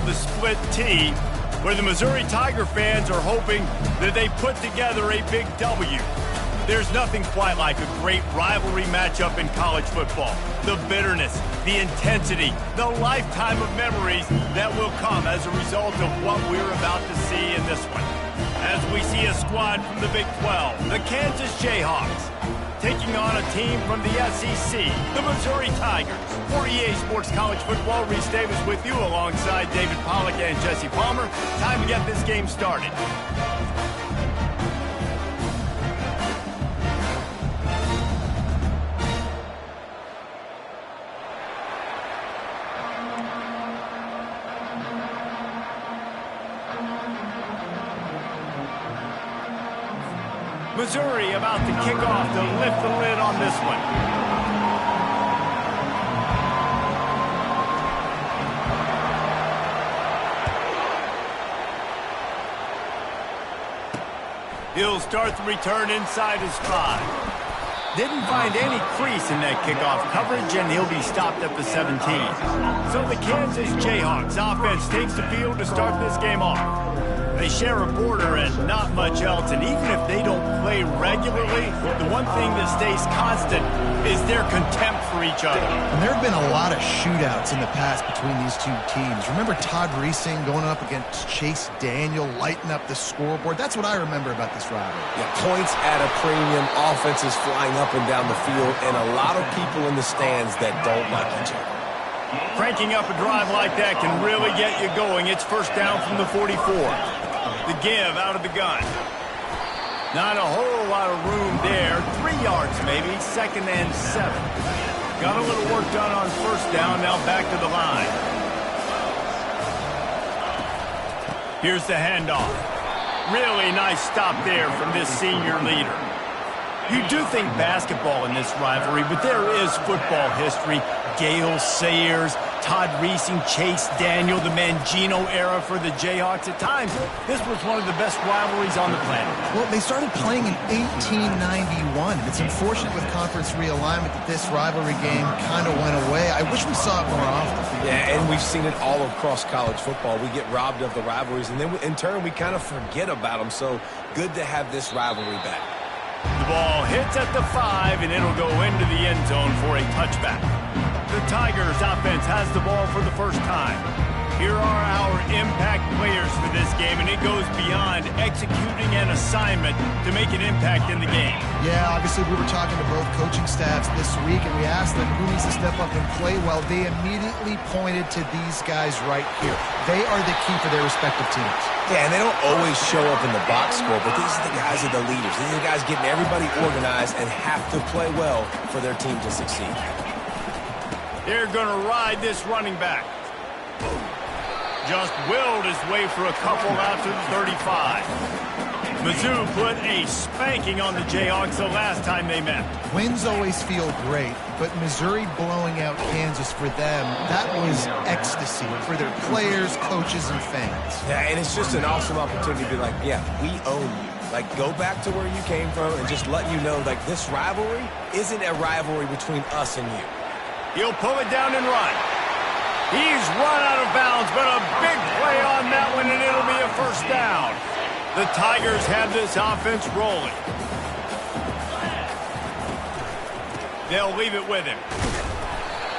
the Split T, where the Missouri Tiger fans are hoping that they put together a big W. There's nothing quite like a great rivalry matchup in college football. The bitterness, the intensity, the lifetime of memories that will come as a result of what we're about to see in this one. As we see a squad from the Big 12, the Kansas Jayhawks, taking on a team from the SEC, the Missouri Tigers. For EA Sports College Football, Reese Davis with you alongside David Pollack and Jesse Palmer. Time to get this game started. Missouri about to kick off to lift the lid on this one. He'll start the return inside his 5. Didn't find any crease in that kickoff coverage, and he'll be stopped at the 17. So the Kansas Jayhawks offense takes the field to start this game off. They share a border and not much else, and even if they don't play regularly, the one thing that stays constant is their contempt for each other. And there have been a lot of shootouts in the past between these two teams. Remember Todd Reesing going up against Chase Daniel, lighting up the scoreboard? That's what I remember about this rivalry. Yeah, points at a premium, offenses flying up and down the field, and a lot of people in the stands that don't like each other. Cranking up a drive like that can really get you going. It's first down from the 44. The give out of the gun. Not a whole lot of room there. 3 yards maybe. 2nd and 7. Got a little work done on first down. Now back to the line. Here's the handoff. Really nice stop there from this senior leader. You do think basketball in this rivalry, but there is football history. Gale Sayers, Todd Reesing, Chase Daniel, the Mangino era for the Jayhawks. At times, this was one of the best rivalries on the planet. Well, they started playing in 1891. It's unfortunate with conference realignment that this rivalry game kind of went away. I wish we saw it more often. Yeah, and we've seen it all across college football. We get robbed of the rivalries, and then in turn, we kind of forget about them. So good to have this rivalry back. The ball hits at the 5, and it'll go into the end zone for a touchback. The Tigers offense has the ball for the first time. Here are our impact players for this game, and it goes beyond executing an assignment to make an impact in the game. Yeah, obviously we were talking to both coaching staffs this week, and we asked them who needs to step up and play well. They immediately pointed to these guys right here. They are the key for their respective teams. Yeah, and they don't always show up in the box score, but these are the guys that are the leaders. These are the guys getting everybody organized and have to play well for their team to succeed. They're going to ride this running back. Just willed his way for a couple out to the 35. Mizzou put a spanking on the Jayhawks the last time they met. Wins always feel great, but Missouri blowing out Kansas for them, that was ecstasy for their players, coaches, and fans. Yeah, and it's just an awesome opportunity to be like, yeah, we own you. Like, go back to where you came from and just let you know, like, this rivalry isn't a rivalry between us and you. He'll pull it down and run. He's run out of bounds, but a big play on that one, and it'll be a first down. The Tigers have this offense rolling. They'll leave it with him.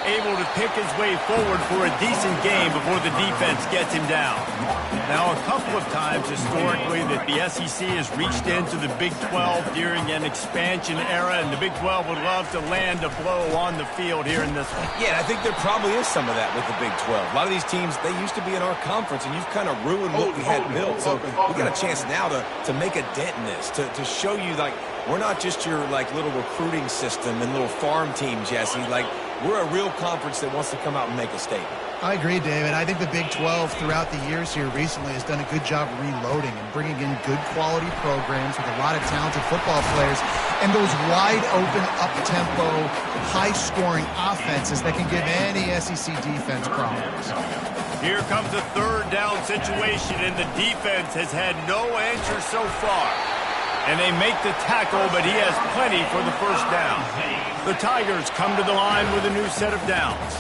Able to pick his way forward for a decent game before the defense gets him down. Now, a couple of times historically that the SEC has reached into the Big 12 during an expansion era, and the Big 12 would love to land a blow on the field here in this one. Yeah, I think there probably is some of that with the Big 12. A lot of these teams, they used to be in our conference, and you've kind of ruined what we had built. So we got a chance now to make a dent in this, to show you, like, we're not just your, like, little recruiting system and little farm team, Jesse. Like, we're a real conference that wants to come out and make a statement. I agree, David. I think the Big 12 throughout the years here recently has done a good job reloading and bringing in good quality programs with a lot of talented football players and those wide open, up-tempo, high-scoring offenses that can give any SEC defense problems. Here comes a third down situation, and the defense has had no answer so far. And they make the tackle, but he has plenty for the first down. The Tigers come to the line with a new set of downs.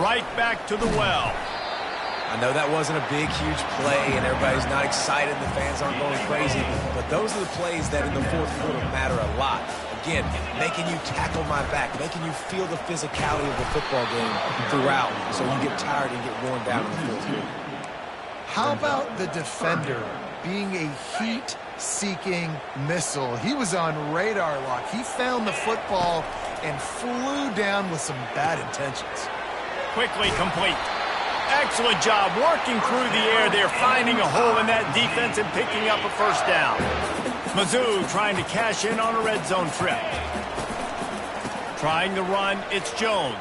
right back to the well. I know that wasn't a big, huge play, and everybody's not excited. The fans aren't going crazy. But those are the plays that in the fourth quarter matter a lot. Again, making you tackle my back, making you feel the physicality of the football game throughout, so you get tired and get worn down in the fourth quarter. How about the defender being a heat-seeking missile? He was on radar lock. He found the football and flew down with some bad intentions. Quickly complete. Excellent job working through the air there, finding a hole in that defense and picking up a first down. Mizzou trying to cash in on a red zone trip. Trying to run, it's Jones.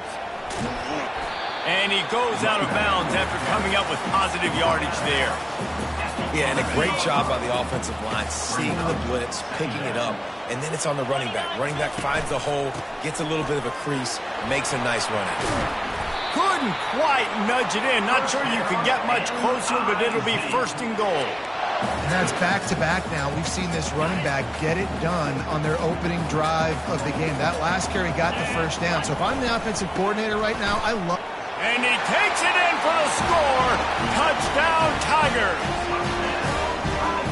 And he goes out of bounds after coming up with positive yardage there. Yeah, and a great job by the offensive line, seeing the blitz, picking it up, and then it's on the running back. Running back finds the hole, gets a little bit of a crease, makes a nice run out. Couldn't quite nudge it in. Not sure you could get much closer, but it'll be first and goal. And that's back-to-back now. We've seen this running back get it done on their opening drive of the game. That last carry got the first down. So if I'm the offensive coordinator right now, I love... And he takes it in for the score. Touchdown, Tigers.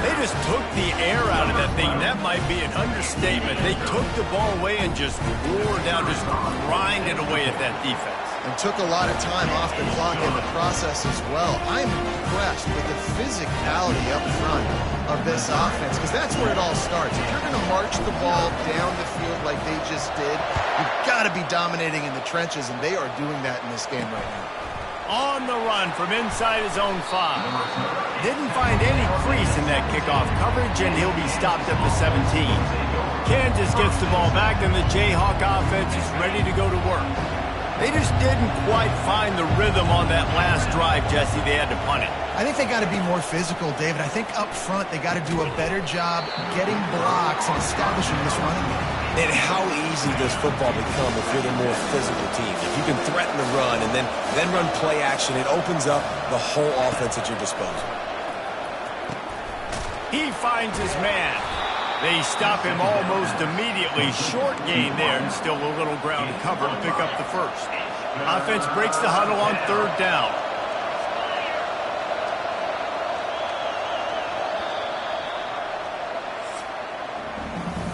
They just took the air out of that thing. That might be an understatement. They took the ball away and just wore down, just grinded away at that defense. And took a lot of time off the clock in the process as well. I'm impressed with the physicality up front of this offense, because that's where it all starts. If you're going to march the ball down the field like they just did, you've got to be dominating in the trenches, and they are doing that in this game right now. On the run from inside his own 5. Didn't find any crease in that kickoff coverage, and he'll be stopped at the 17. Kansas gets the ball back, and the Jayhawk offense is ready to go to work. They just didn't quite find the rhythm on that last drive, Jesse. They had to punt it. I think they got to be more physical, David. I think up front they got to do a better job getting blocks and establishing this running game. And how easy does football become if you're the more physical team? If you can threaten the run and then run play action, it opens up the whole offense at your disposal. He finds his man. They stop him almost immediately. Short gain there, and still a little ground to cover to pick up the first. Offense breaks the huddle on third down.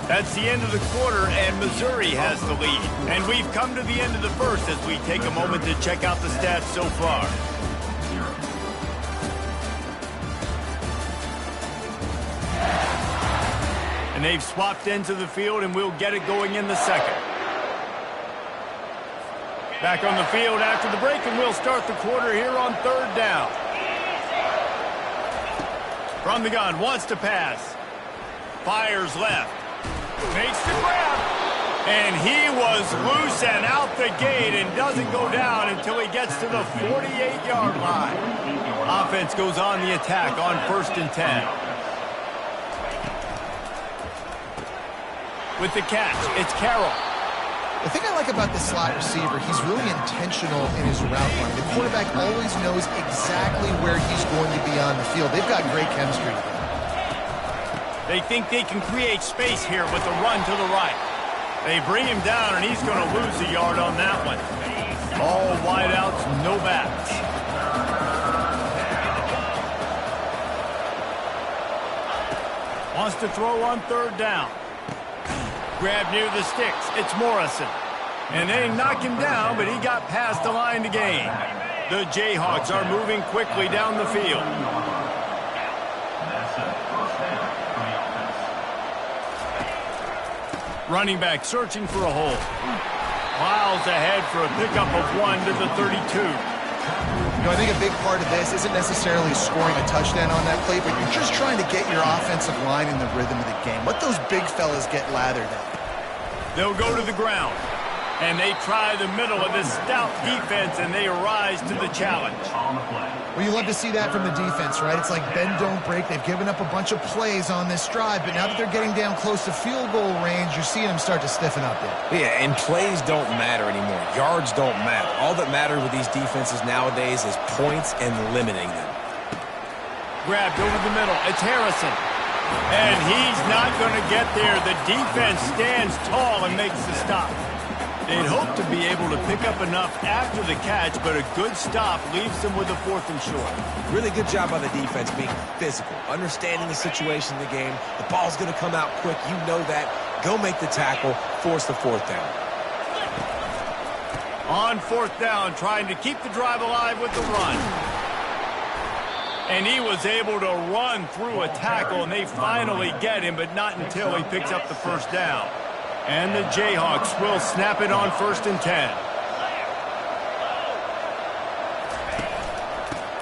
That's the end of the quarter, and Missouri has the lead. And we've come to the end of the first as we take a moment to check out the stats so far. And they've swapped into the field, and we'll get it going in the second. Back on the field after the break, and we'll start the quarter here on third down. From the gun, wants to pass. Fires left. Makes the grab. And he was loose and out the gate and doesn't go down until he gets to the 48-yard line. Offense goes on the attack on 1st and 10. With the catch, it's Carroll. The thing I like about the slot receiver, he's really intentional in his route running. The quarterback always knows exactly where he's going to be on the field. They've got great chemistry together. They think they can create space here with a run to the right. They bring him down, and he's going to lose a yard on that one. All wideouts, no backs. Wants to throw on third down. Grab near the sticks. It's Morrison. And they knock him down, but he got past the line to gain. The Jayhawks are moving quickly down the field. Running back searching for a hole. Miles ahead for a pickup of 1 to the 32. You know, I think a big part of this isn't necessarily scoring a touchdown on that play, but you're just trying to get your offensive line in the rhythm of the game. Let those big fellas get lathered up. They'll go to the ground, and they try the middle of this stout defense, and they rise to the challenge. Well, you love to see that from the defense, right? It's like bend, don't break. They've given up a bunch of plays on this drive, but now that they're getting down close to field goal range, you're seeing them start to stiffen up there. Yeah, and plays don't matter anymore. Yards don't matter. All that matters with these defenses nowadays is points and limiting them. Grabbed over the middle. It's Harrison. And he's not going to get there. The defense stands tall and makes the stop. They'd hope to be able to pick up enough after the catch, but a good stop leaves them with a 4th and short. Really good job by the defense being physical, understanding the situation in the game. The ball's going to come out quick. You know that. Go make the tackle, force the 4th down. On 4th down, trying to keep the drive alive with the run. And he was able to run through a tackle, and they finally get him, but not until he picks up the 1st down. And the Jayhawks will snap it on 1st and 10.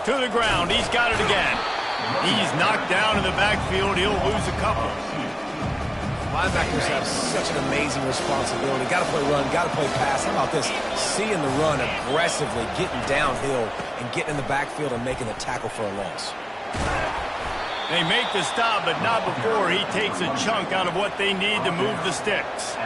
To the ground. He's got it again. He's knocked down in the backfield. He'll lose a couple. Linebackers have such an amazing responsibility. Got to play run, got to play pass. How about this? Seeing the run aggressively, getting downhill, and getting in the backfield and making the tackle for a loss. They make the stop, but not before he takes a chunk out of what they need to move the sticks.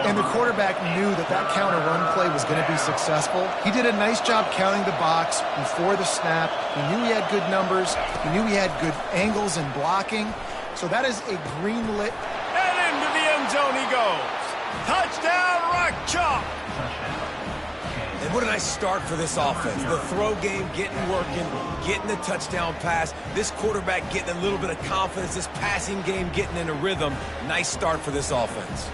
And the quarterback knew that that counter run play was going to be successful. He did a nice job counting the box before the snap. He knew he had good numbers. He knew he had good angles and blocking. So that is a green lit. And into the end zone he goes. Touchdown, Rock Chalk. And what a nice start for this offense. The throw game getting working, getting the touchdown pass. This quarterback getting a little bit of confidence. This passing game getting in a rhythm. Nice start for this offense.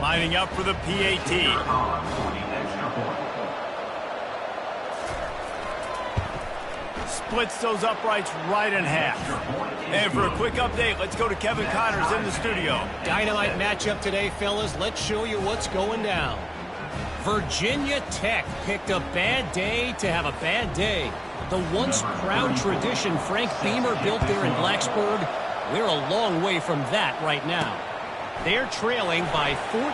Lining up for the PAT. Splits those uprights right in half. And for a quick update, let's go to Kevin Connors in the studio. Dynamite matchup today, fellas. Let's show you what's going down. Virginia Tech picked a bad day to have a bad day. The once proud tradition Frank Beamer built there in Blacksburg, we're a long way from that right now. They're trailing by 14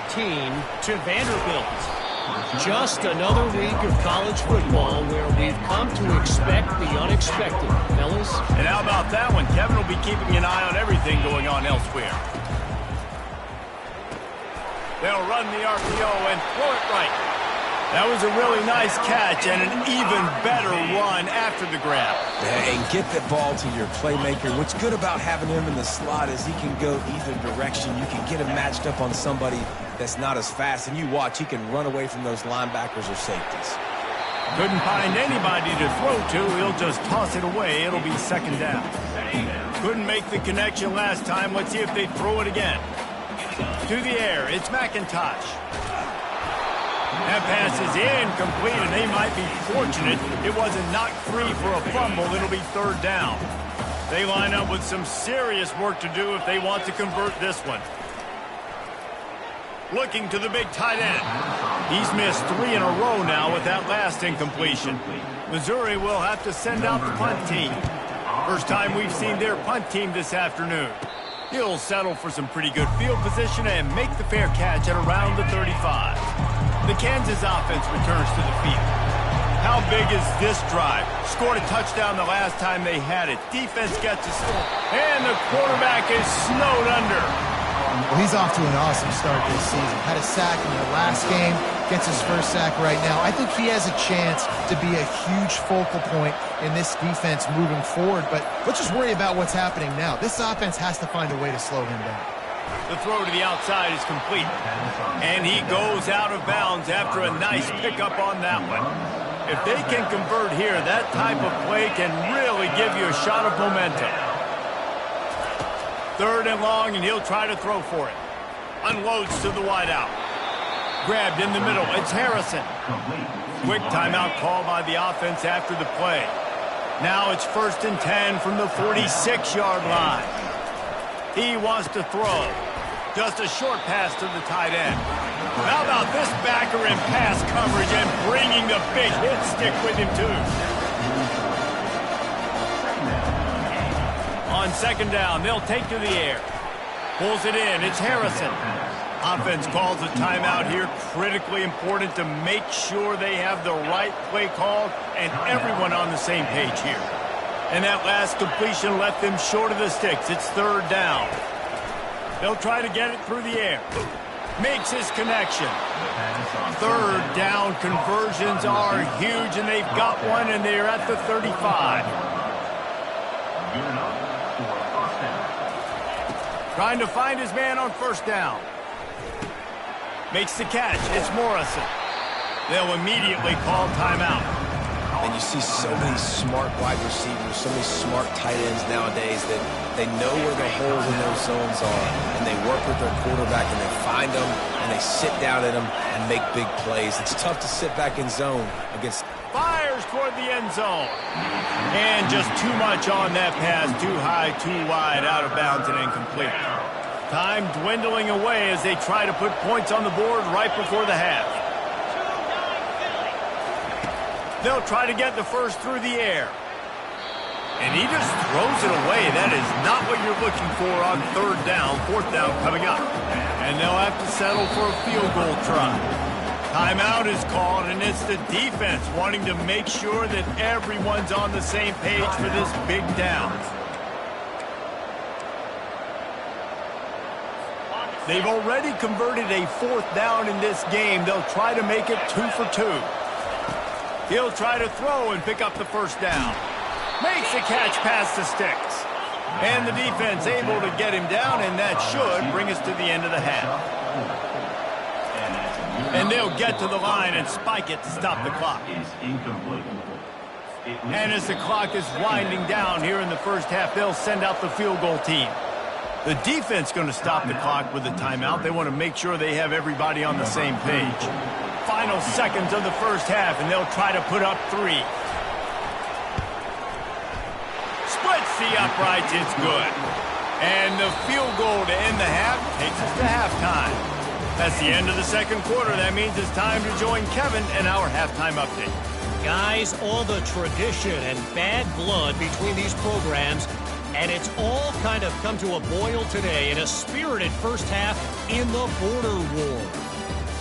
to Vanderbilt. Just another week of college football where we've come to expect the unexpected, fellas. And how about that one? Kevin will be keeping an eye on everything going on elsewhere. They'll run the RPO and throw it right. That was a really nice catch and an even better run after the grab. And get the ball to your playmaker. What's good about having him in the slot is he can go either direction. You can get him matched up on somebody that's not as fast, and you watch, he can run away from those linebackers or safeties. Couldn't find anybody to throw to. He'll just toss it away. It'll be 2nd down. Couldn't make the connection last time. Let's see if they throw it again. To the air, it's McIntosh. That pass is incomplete, and they might be fortunate it wasn't knocked free for a fumble. It'll be 3rd down. They line up with some serious work to do if they want to convert this one. Looking to the big tight end. He's missed 3 in a row now with that last incompletion. Missouri will have to send out the punt team. First time we've seen their punt team this afternoon. He'll settle for some pretty good field position and make the fair catch at around the 35. The Kansas offense returns to the field. How big is this drive? Scored a touchdown the last time they had it. Defense gets a score. And the quarterback is snowed under. Well, he's off to an awesome start this season. Had a sack in the last game. Gets his first sack right now. I think he has a chance to be a huge focal point in this defense moving forward. But let's just worry about what's happening now. This offense has to find a way to slow him down. The throw to the outside is complete. And he goes out of bounds after a nice pickup on that one. If they can convert here, that type of play can really give you a shot of momentum. 3rd and long, and he'll try to throw for it. Unloads to the wideout. Grabbed in the middle. It's Harrison. Quick timeout call by the offense after the play. Now it's 1st and 10 from the 46-yard line. He wants to throw. Just a short pass to the tight end. How about this backer in pass coverage and bringing the big hit stick with him, too. On 2nd down, they'll take to the air. Pulls it in. It's Harrison. Offense calls a timeout here. Critically important to make sure they have the right play called and everyone on the same page here. And that last completion left them short of the sticks. It's 3rd down. They'll try to get it through the air. Makes his connection. 3rd down conversions are huge, and they've got one, and they're at the 35. Trying to find his man on first down. Makes the catch. It's Morrison. They'll immediately call timeout. And you see so many smart wide receivers, so many smart tight ends nowadays that they know where the holes in those zones are, and they work with their quarterback, and they find them, and they sit down at them and make big plays. It's tough to sit back in zone against... Fires toward the end zone. And just too much on that pass. Too high, too wide, out of bounds and incomplete. Time dwindling away as they try to put points on the board right before the half. They'll try to get the first through the air. And he just throws it away. That is not what you're looking for on third down, fourth down coming up. And they'll have to settle for a field goal try. Timeout is called, and it's the defense wanting to make sure that everyone's on the same page for this big down. They've already converted a fourth down in this game. They'll try to make it 2 for 2. He'll try to throw and pick up the first down. Makes the catch past the sticks. And the defense able to get him down, and that should bring us to the end of the half. And they'll get to the line and spike it to stop the clock. And as the clock is winding down here in the first half, they'll send out the field goal team. The defense going to stop the clock with a timeout. They want to make sure they have everybody on the same page. Final seconds of the first half, and they'll try to put up 3. Splits the uprights. It's good. And the field goal to end the half takes us to halftime. That's the end of the second quarter. That means it's time to join Kevin in our halftime update. Guys, all the tradition and bad blood between these programs, and it's all kind of come to a boil today in a spirited first half in the border war.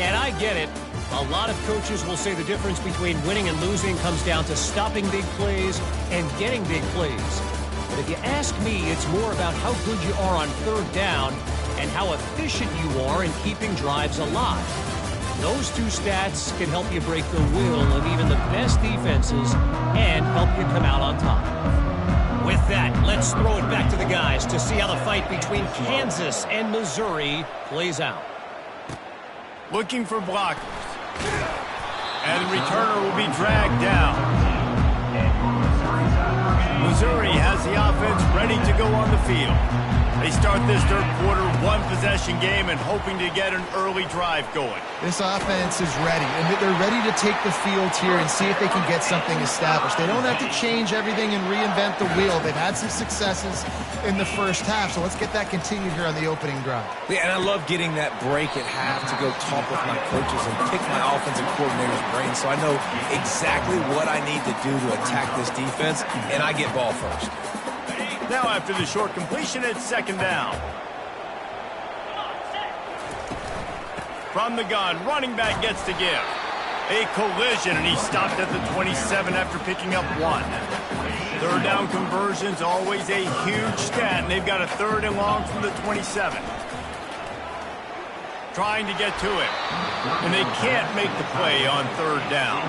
And I get it. A lot of coaches will say the difference between winning and losing comes down to stopping big plays and getting big plays. But if you ask me, it's more about how good you are on third down and how efficient you are in keeping drives alive. Those two stats can help you break the will of even the best defenses and help you come out on top. With that, let's throw it back to the guys to see how the fight between Kansas and Missouri plays out. Looking for blockers. And the returner will be dragged down. Missouri has the offense ready to go on the field. They start this third quarter one-possession game and hoping to get an early drive going. This offense is ready, and they're ready to take the field here and see if they can get something established. They don't have to change everything and reinvent the wheel. They've had some successes in the first half, so let's get that continued here on the opening drive. Yeah, and I love getting that break at half to go talk with my coaches and pick my offensive coordinator's brain so I know exactly what I need to do to attack this defense, and I get ball first. Now after the short completion, it's second down. From the gun, running back gets to give. A collision, and he stopped at the 27 after picking up 1. Third down conversions, always a huge stat, and they've got a third and long from the 27. Trying to get to it, and they can't make the play on third down.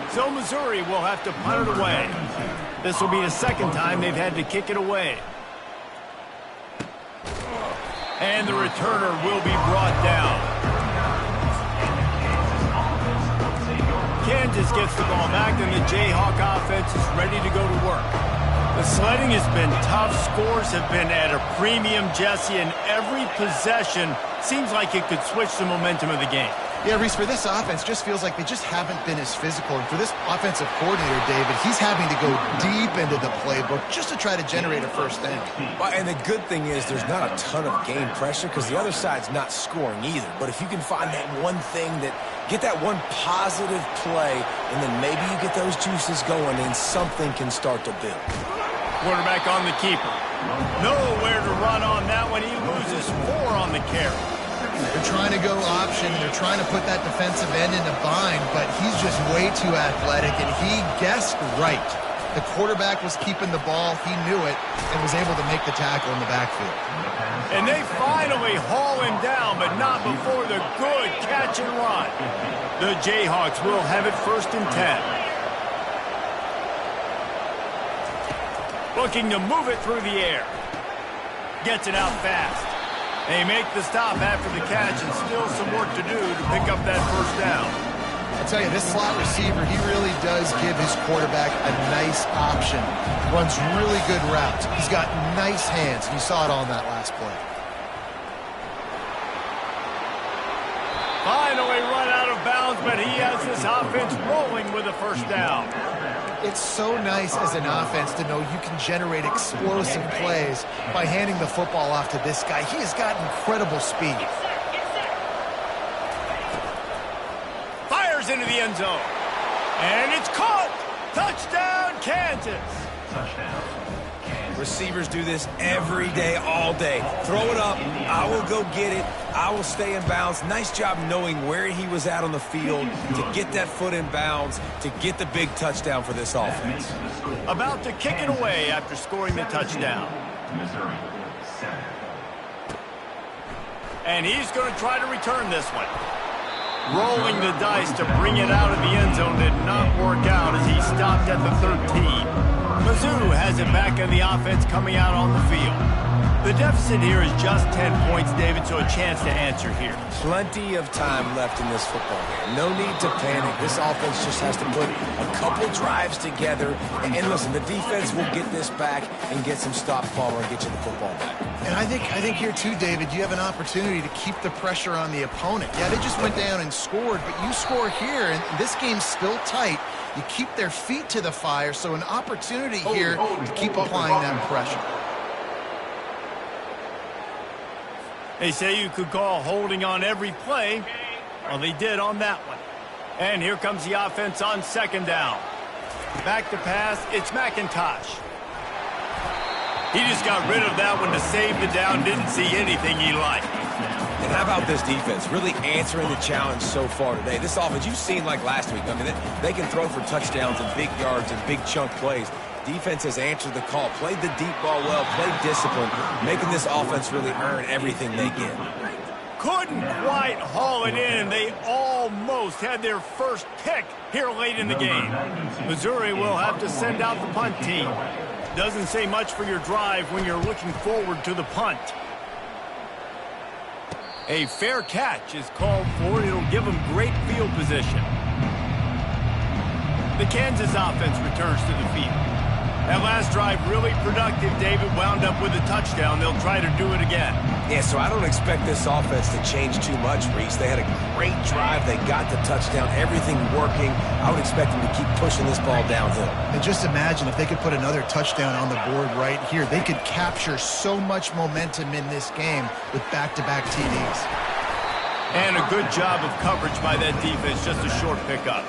So Missouri will have to punt it away. This will be the second time they've had to kick it away. And the returner will be brought down. Kansas gets the ball back, and the Jayhawk offense is ready to go to work. The sledding has been tough. Scores have been at a premium, Jesse, and every possession seems like it could switch the momentum of the game. Yeah, Reese, for this offense, just feels like they just haven't been as physical. And for this offensive coordinator, David, he's having to go deep into the playbook just to try to generate a first down. And the good thing is there's not a ton of game pressure because the other side's not scoring either. But if you can find that one thing get that one positive play, and then maybe you get those juices going and something can start to build. Quarterback on the keeper. Nowhere to run on that one. He loses 4 on the carry. They're trying to go option, and they're trying to put that defensive end in a bind, but he's just way too athletic, and he guessed right. The quarterback was keeping the ball. He knew it and was able to make the tackle in the backfield. And they finally haul him down, but not before the good catch and run. The Jayhawks will have it 1st and 10. Looking to move it through the air. Gets it out fast. They make the stop after the catch and still some work to do to pick up that first down. I'll tell you, this slot receiver, he really does give his quarterback a nice option. Runs really good routes. He's got nice hands, and you saw it on that last play. Finally run out of bounds, but he has this offense rolling with a first down. It's so nice as an offense to know you can generate explosive plays by handing the football off to this guy. He has got incredible speed. Fires into the end zone. And it's caught. Touchdown, Kansas. Touchdown. Receivers do this every day, all day. Throw it up. I will go get it. I will stay in bounds. Nice job knowing where he was at on the field to get that foot in bounds, to get the big touchdown for this offense. About to kick it away after scoring the touchdown. And he's going to try to return this one. Rolling the dice to bring it out of the end zone did not work out as he stopped at the 13. Mizzou has it back in the offense coming out on the field. The deficit here is just 10 points, David, so a chance to answer here. Plenty of time left in this football game. No need to panic. This offense just has to put a couple drives together. And listen, the defense will get this back and get some stop power and get you the football back. And I think here too, David, you have an opportunity to keep the pressure on the opponent. Yeah, they just went down and scored, but you score here, and this game's still tight. You keep their feet to the fire, so an opportunity here to keep applying that pressure. They say you could call holding on every play. Well, they did on that one. And here comes the offense on second down. Back to pass, it's McIntosh. He just got rid of that one to save the down, didn't see anything he liked. And how about this defense really answering the challenge so far today? This offense, you've seen like last week. I mean, they can throw for touchdowns and big yards and big chunk plays. Defense has answered the call, played the deep ball well, played discipline, making this offense really earn everything they get. Couldn't quite haul it in. They almost had their first pick here late in the game. Missouri will have to send out the punt team. Doesn't say much for your drive when you're looking forward to the punt. A fair catch is called for. It'll give them great field position. The Kansas offense returns to the field. That last drive really productive. David wound up with a touchdown. They'll try to do it again. Yeah, so I don't expect this offense to change too much, Reese. They had a great drive. They got the touchdown. Everything working. I would expect them to keep pushing this ball downhill. And just imagine if they could put another touchdown on the board right here. They could capture so much momentum in this game with back-to-back TDs. And a good job of coverage by that defense. Just a short pickup.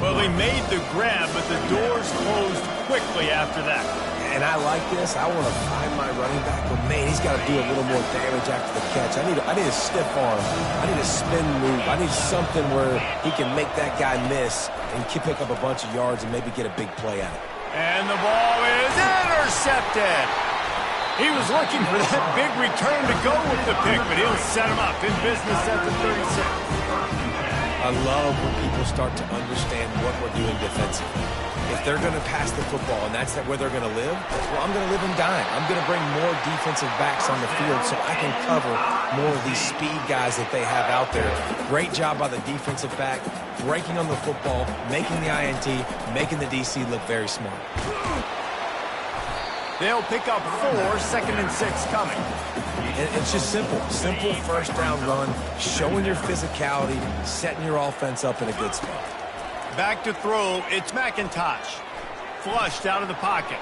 Well, he made the grab, but the doors closed quickly after that. And I like this. I want to find my running back, but man, he's got to do a little more damage after the catch. I need a stiff arm. I need a spin move. I need something where he can make that guy miss and pick up a bunch of yards and maybe get a big play at it. And the ball is intercepted. He was looking for that big return to go with the pick, but he'll set him up in business at the 36. I love when people start to understand what we're doing defensively. If they're going to pass the football and that's where they're going to live, well, I'm going to live and dime. I'm going to bring more defensive backs on the field so I can cover more of these speed guys that they have out there. Great job by the defensive back, breaking on the football, making the INT, making the DC look very smart. They'll pick up 4, 2nd and 6 coming. And it's just simple first down run, showing your physicality, setting your offense up in a good spot. Back to throw, it's McIntosh. Flushed out of the pocket.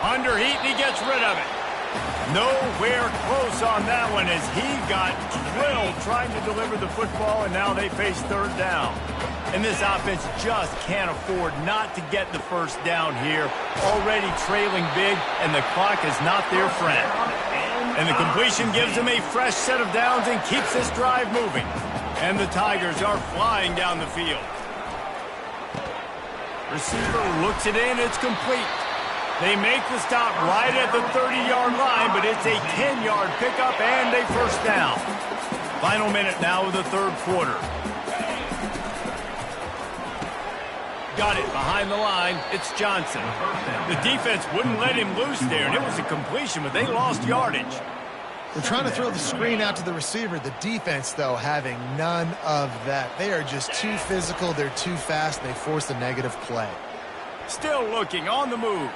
Under heat, and he gets rid of it. Nowhere close on that one as he got drilled trying to deliver the football, and now they face third down. And this offense just can't afford not to get the first down here. Already trailing big, and the clock is not their friend. And the completion gives them a fresh set of downs and keeps this drive moving. And the Tigers are flying down the field. Receiver looks it in, it's complete. They make the stop right at the 30-yard line, but it's a 10-yard pickup and a first down. Final minute now of the third quarter. Got it behind the line. It's Johnson. The defense wouldn't let him loose there, and it was a completion, but they lost yardage. They're trying to throw the screen out to the receiver. The defense, though, having none of that. They are just too physical. They're too fast. They force a negative play. Still looking on the move.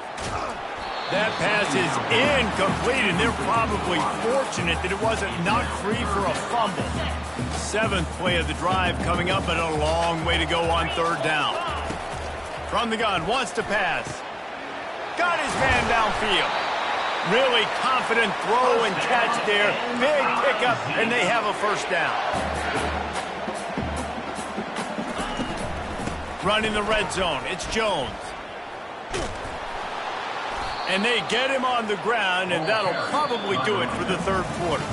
That pass is incomplete, and they're probably fortunate that it wasn't knocked free for a fumble. 7th play of the drive coming up, and a long way to go on 3rd down. From the gun, wants to pass. Got his man downfield. Really confident throw and catch there. Big pickup, and they have a 1st down. Running the red zone, it's Jones. And they get him on the ground, and that'll probably do it for the 3rd quarter.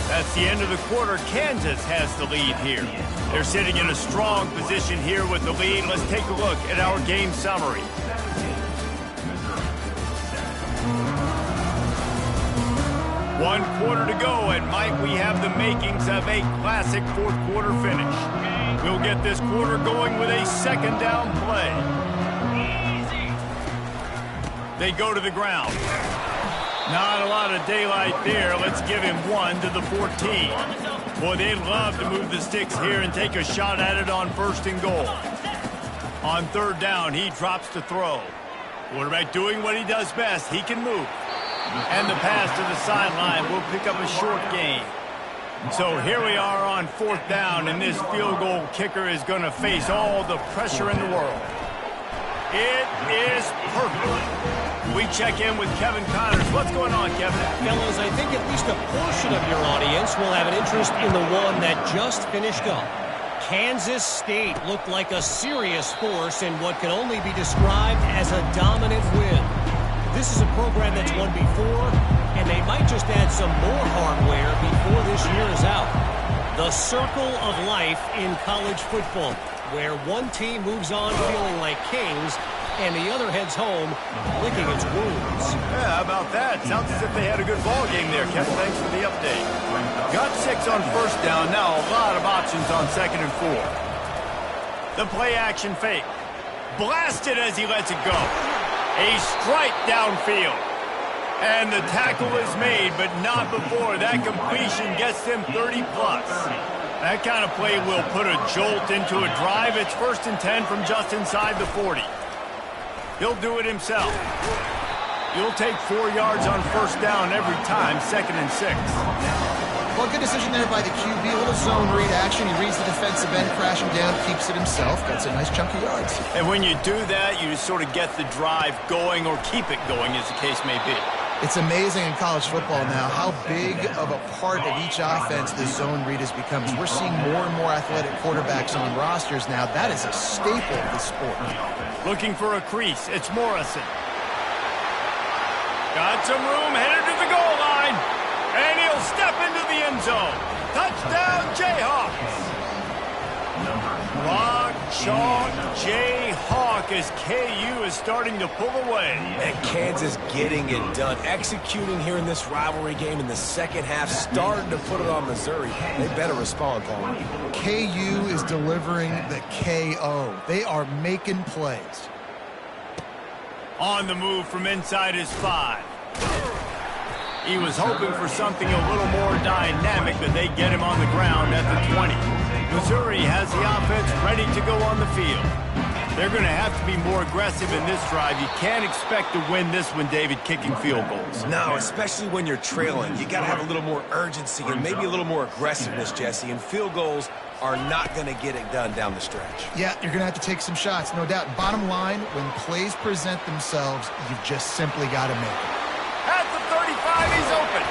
That's the end of the quarter. Kansas has the lead here. They're sitting in a strong position here with the lead. Let's take a look at our game summary. One quarter to go, and might we have the makings of a classic 4th quarter finish. We'll get this quarter going with a 2nd down play. They go to the ground. Not a lot of daylight there. Let's give him 1 to the 14. Boy, they'd love to move the sticks here and take a shot at it on 1st and goal. On 3rd down, he drops to throw. Quarterback doing what he does best. He can move. And the pass to the sideline will pick up a short gain. So here we are on 4th down, and this field goal kicker is going to face all the pressure in the world. It is perfect. We check in with Kevin Connors. What's going on, Kevin? Fellas, I think at least a portion of your audience will have an interest in the one that just finished up. Kansas State looked like a serious force in what can only be described as a dominant win. This is a program that's won before, and they might just add some more hardware before this year is out. The circle of life in college football, where one team moves on feeling like kings, and the other heads home licking its wounds. Yeah, how about that? Sounds as if they had a good ball game there, Kevin. Thanks for the update. Got 6 on 1st down. Now a lot of options on 2nd and 4. The play action fake. Blasted as he lets it go. A strike downfield. And the tackle is made, but not before that completion gets them 30+. That kind of play will put a jolt into a drive. It's 1st and 10 from just inside the 40. He'll do it himself. You'll take 4 yards on 1st down every time, 2nd and 6. Well, good decision there by the QB. A little zone read action. He reads the defensive end crashing down, keeps it himself. That's a nice chunk of yards. And when you do that, you sort of get the drive going or keep it going, as the case may be. It's amazing in college football now how big of a part of each offense the zone read has become. We're seeing more and more athletic quarterbacks on rosters now. That is a staple of the sport. Looking for a crease. It's Morrison. Got some room, headed to the goal line. And he'll step into the end zone. Touchdown, Jayhawks. Rock, chalk, Jayhawk as KU is starting to pull away. And Kansas getting it done. Executing here in this rivalry game in the 2nd half. Starting to put it on Missouri. They better respond, Paul. KU is delivering the KO. They are making plays. On the move from inside his 5. He was hoping for something a little more dynamic, but they get him on the ground at the 20. Missouri has the offense ready to go on the field. They're going to have to be more aggressive in this drive. You can't expect to win this one, David, kicking field goals. No, especially when you're trailing. You got to have a little more urgency and maybe a little more aggressiveness, Jesse. And field goals are not going to get it done down the stretch. Yeah, you're going to have to take some shots, no doubt. Bottom line, when plays present themselves, you've just simply got to make it. At the 35, he's open.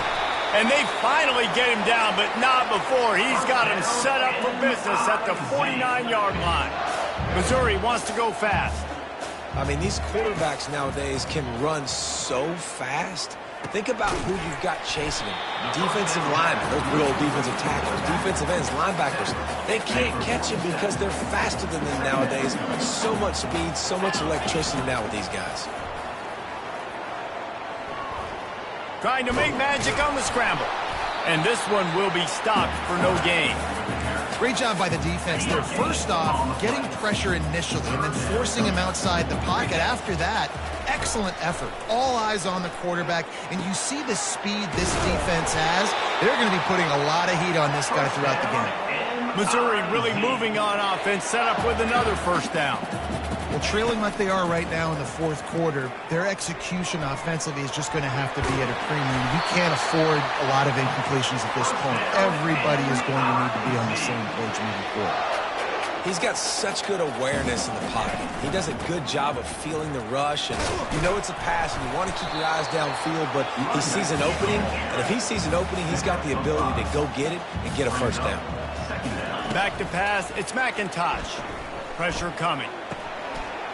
And they finally get him down, but not before. He's got him set up for business at the 49-yard line. Missouri wants to go fast. I mean, these quarterbacks nowadays can run so fast. Think about who you've got chasing them. Defensive linemen, those good old defensive tackles, defensive ends, linebackers. They can't catch him because they're faster than them nowadays. So much speed, so much electricity now with these guys. Trying to make magic on the scramble. And this one will be stopped for no gain. Great job by the defense there. First off, getting pressure initially and then forcing him outside the pocket. After that, excellent effort. All eyes on the quarterback, and you see the speed this defense has. They're going to be putting a lot of heat on this guy throughout the game. Missouri really moving on offense, set up with another first down. Well, trailing like they are right now in the fourth quarter, their execution offensively is just going to have to be at a premium. You can't afford a lot of incompletions at this point. Everybody is going to need to be on the same page moving forward. He's got such good awareness in the pocket. He does a good job of feeling the rush, and you know it's a pass, and you want to keep your eyes downfield, but he sees an opening, and if he sees an opening, he's got the ability to go get it and get a first down. Back to pass, it's McIntosh. Pressure coming.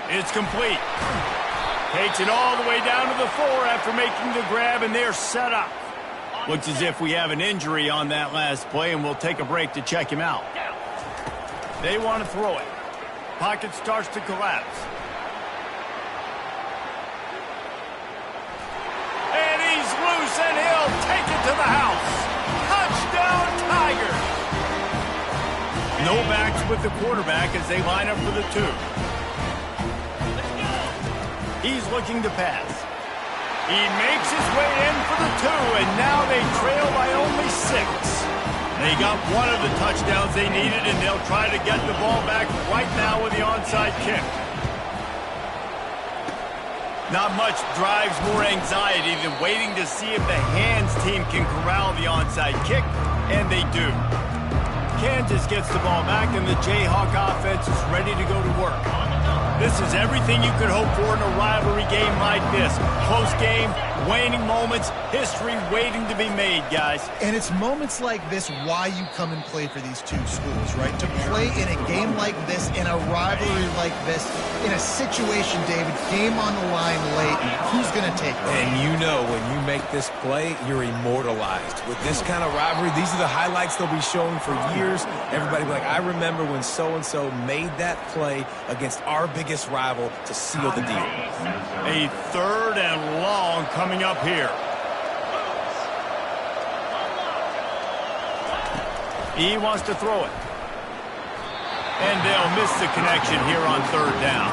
It's complete. Takes it all the way down to the 4 after making the grab, and they're set up. Looks as if we have an injury on that last play, and we'll take a break to check him out. They want to throw it. Pocket starts to collapse. And he's loose, and he'll take it to the house. Touchdown, Tigers! No backs with the quarterback as they line up for the 2. He's looking to pass. He makes his way in for the 2, and now they trail by only 6. They got one of the touchdowns they needed, and they'll try to get the ball back right now with the onside kick. Not much drives more anxiety than waiting to see if the hands team can corral the onside kick, and they do. Kansas gets the ball back, and the Jayhawk offense is ready to go to work. This is everything you could hope for in a rivalry game like this. Close game, waning moments, history waiting to be made, guys. And it's moments like this why you come and play for these two schools, right? To play in a game like this, in a rivalry like this, in a situation, David, game on the line late, who's going to take it? And you know when you make this play, you're immortalized. With this kind of rivalry, these are the highlights they'll be showing for years. Everybody will be like, I remember when so-and-so made that play against our biggest rival to seal the deal. A 3rd and long coming up here. He wants to throw it. And they'll miss the connection here on 3rd down.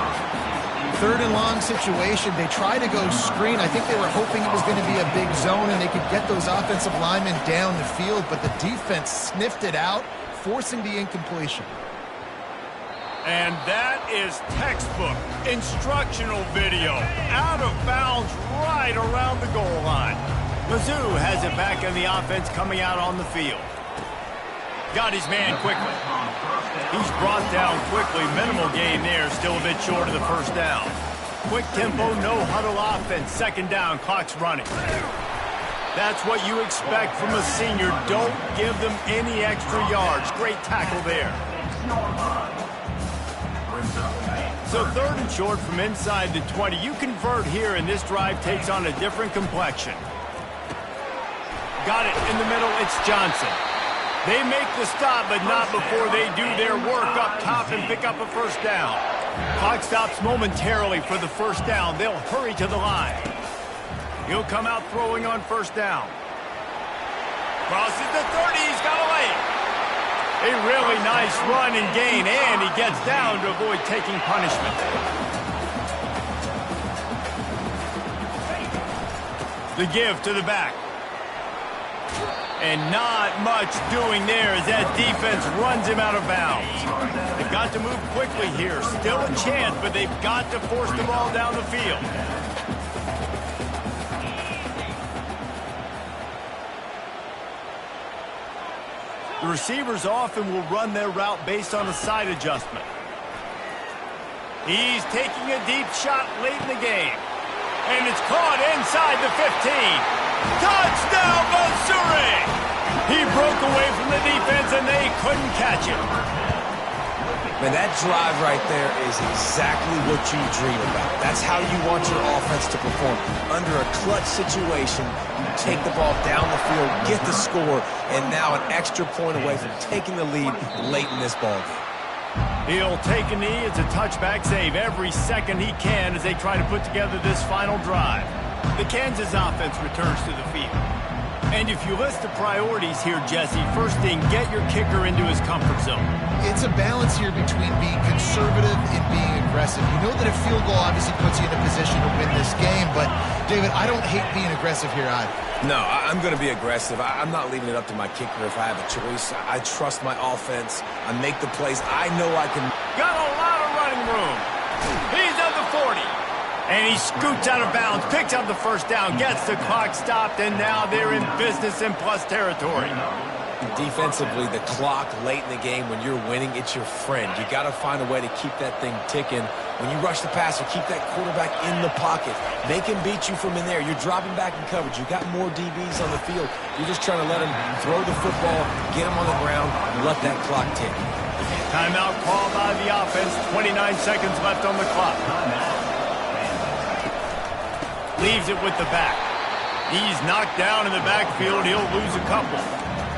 3rd and long situation. They try to go screen. I think they were hoping it was going to be a big zone and they could get those offensive linemen down the field, but the defense sniffed it out, forcing the incompletion. And that is textbook instructional video. Out of bounds right around the goal line. Mizzou has it back in the offense coming out on the field. Got his man quickly. He's brought down quickly. Minimal gain there. Still a bit short of the first down. Quick tempo, no huddle offense. 2nd down, clock's running. That's what you expect from a senior. Don't give them any extra yards. Great tackle there. So 3rd and short from inside the 20. You convert here, and this drive takes on a different complexion. Got it in the middle. It's Johnson. They make the stop, but not before they do their work up top and pick up a first down. Clock stops momentarily for the first down. They'll hurry to the line. He'll come out throwing on first down. Crosses the 30. He's got a lane. A really nice run and gain, and he gets down to avoid taking punishment. The give to the back. And not much doing there as that defense runs him out of bounds. They've got to move quickly here. Still a chance, but they've got to force the ball down the field. The receivers often will run their route based on a side adjustment. He's taking a deep shot late in the game. And it's caught inside the 15. Touchdown, Missouri! He broke away from the defense, and they couldn't catch him. Man, that drive right there is exactly what you dream about. That's how you want your offense to perform. Under a clutch situation, you take the ball down the field, get the score, and now an extra point away from taking the lead late in this ballgame. He'll take a knee. It's a touchback save every second he can as they try to put together this final drive. The Kansas offense returns to the field. And if you list the priorities here, Jesse, first thing, get your kicker into his comfort zone. It's a balance here between being conservative and being aggressive. You know that a field goal obviously puts you in a position to win this game, but, David, I don't hate being aggressive here either. No, I'm going to be aggressive. I'm not leaving it up to my kicker if I have a choice. I trust my offense. I make the plays. I know I can. Got a lot of running room. He's at the 40. And he scoots out of bounds, picks up the first down, gets the clock stopped, and now they're in business in plus territory. Defensively, the clock late in the game, when you're winning, it's your friend. You got to find a way to keep that thing ticking. When you rush the passer, keep that quarterback in the pocket. They can beat you from in there. You're dropping back in coverage. You got more DBs on the field. You're just trying to let them throw the football, get them on the ground, and let that clock tick. Timeout called by the offense. 29 seconds left on the clock. Leaves it with the back. He's knocked down in the backfield. He'll lose a couple.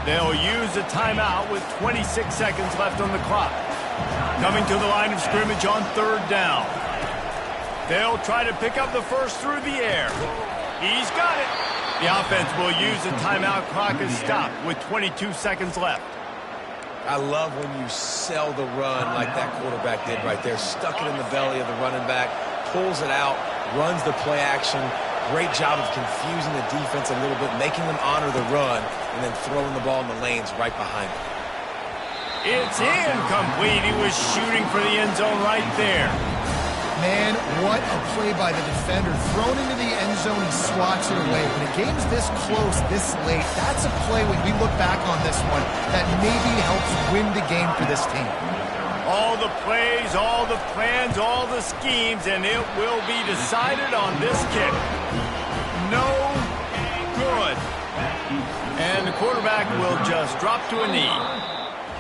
They'll use a timeout with 26 seconds left on the clock. Coming to the line of scrimmage on third down. They'll try to pick up the first through the air. He's got it. The offense will use the timeout. Clock is stopped with 22 seconds left. I love when you sell the run like that quarterback did right there. Stuck it in the belly of the running back, pulls it out, runs the play action. Great job of confusing the defense a little bit, making them honor the run, and then throwing the ball in the lanes right behind him. It's incomplete. He was shooting for the end zone right there. Man, what a play by the defender. Thrown into the end zone, he swats it away. When a game's this close, this late, that's a play when we look back on this one that maybe helps win the game for this team. All the plays, all the plans, all the schemes, and it will be decided on this kick. No good. And the quarterback will just drop to a knee.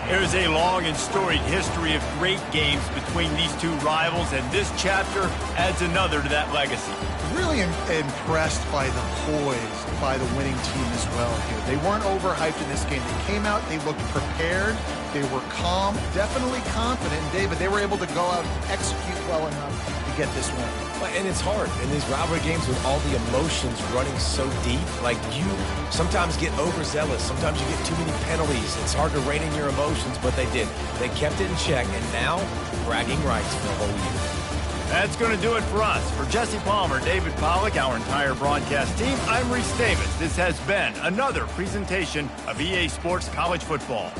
There's a long and storied history of great games between these two rivals, and this chapter adds another to that legacy. Really impressed by the poise by the winning team as well here. They weren't overhyped in this game. They came out, they looked prepared, they were calm, definitely confident. And David, they were able to go out and execute well enough to get this win. And it's hard in these rivalry games with all the emotions running so deep. Like, you sometimes get overzealous. Sometimes you get too many penalties. It's hard to rein in your emotions, but they did. They kept it in check, and now bragging rights for the whole year. That's going to do it for us. For Jesse Palmer, David Pollack, our entire broadcast team, I'm Reese Davis. This has been another presentation of EA Sports College Football.